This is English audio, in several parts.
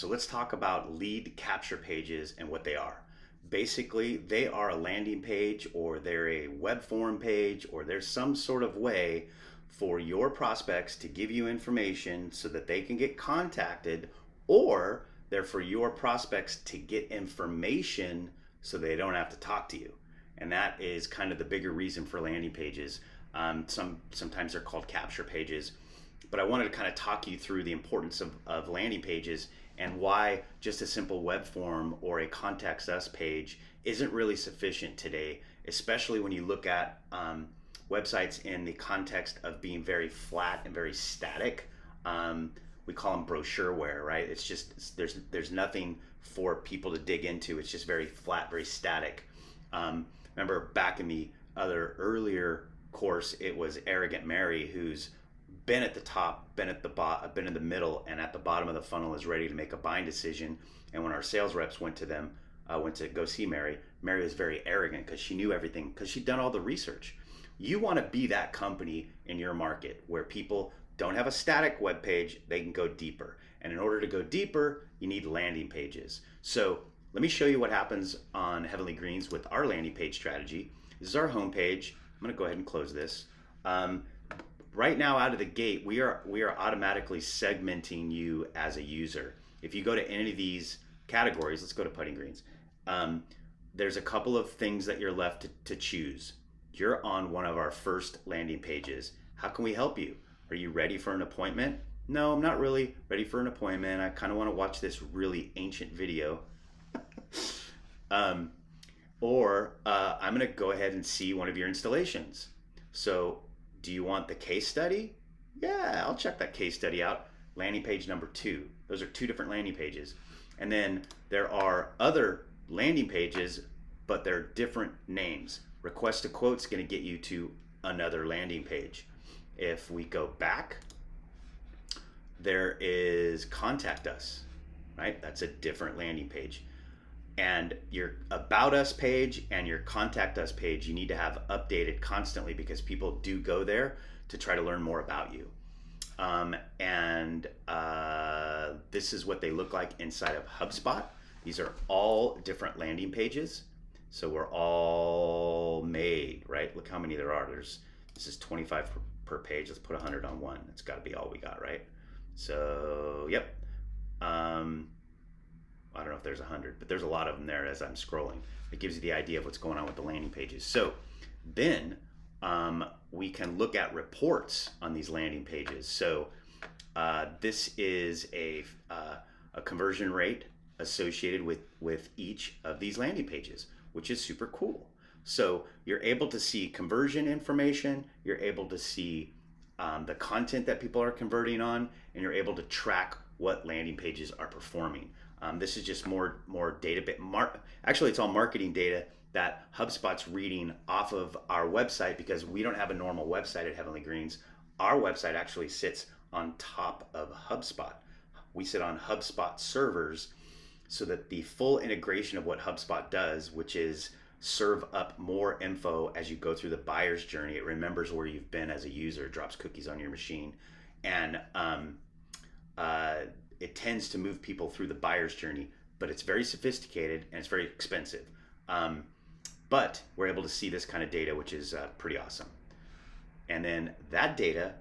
So let's talk about lead capture pages and what they are. Basically, they are a landing page or they're a web form page or there's some sort of way for your prospects to give you information so that they can get contacted, or they're for your prospects to get information so they don't have to talk to you. And that is kind of the bigger reason for landing pages. Sometimes they're called capture pages, but I wanted to kind of talk you through the importance of landing pages and why just a simple web form or a contact us page isn't really sufficient today, especially when you look at websites in the context of being very flat and very static. We call them brochureware, right? It's just there's nothing for people to dig into. It's just very flat, very static. Remember back in the other earlier course, it was Arrogant Mary who's been at the top, been at the been in the middle, and at the bottom of the funnel is ready to make a buying decision. And when our sales reps went to go see Mary, Mary was very arrogant because she knew everything, because she'd done all the research. You want to be that company in your market where people don't have a static web page, they can go deeper. And in order to go deeper, you need landing pages. So let me show you what happens on Heavenly Greens with our landing page strategy. This is our home page. I'm going to go ahead and close this. Right now, out of the gate, we are automatically segmenting you as a user. If you go to any of these categories, let's go to putting greens. There's a couple of things that you're left to choose. You're on one of our first landing pages. How can we help you? Are you ready for an appointment? No, I'm not really ready for an appointment. I kind of want to watch this really ancient video. Or I'm going to go ahead and see one of your installations. So do you want the case study? Yeah, I'll check that case study out. Landing page number 2. Those are 2 different landing pages. And then there are other landing pages, but they're different names. Request a quote is going to get you to another landing page. If we go back, there is contact us, right? That's a different landing page. And your about us page and your contact us page, you need to have updated constantly because people do go there to try to learn more about you. This is what they look like inside of HubSpot. These are all different landing pages. So we're all made, right? Look how many there are. This is 25 per page. Let's put 100 on one. That's got to be all we got, right? So, yep. I don't know if there's 100, but there's a lot of them there as I'm scrolling. It gives you the idea of what's going on with the landing pages. So then we can look at reports on these landing pages. So this is a conversion rate associated with each of these landing pages, which is super cool. So you're able to see conversion information, you're able to see the content that people are converting on, and you're able to track what landing pages are performing. This is just more data. Actually, it's all marketing data that HubSpot's reading off of our website because we don't have a normal website at Heavenly Greens. Our website actually sits on top of HubSpot. We sit on HubSpot servers so that the full integration of what HubSpot does, which is serve up more info as you go through the buyer's journey. It remembers where you've been as a user, drops cookies on your machine, and it tends to move people through the buyer's journey, but it's very sophisticated and it's very expensive. But we're able to see this kind of data, which is pretty awesome. And then that data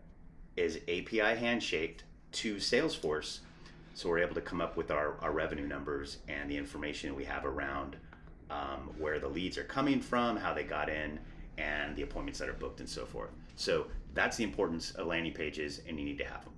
is API handshaked to Salesforce. So we're able to come up with our revenue numbers and the information we have around where the leads are coming from, how they got in, and the appointments that are booked and so forth. So that's the importance of landing pages, and you need to have them.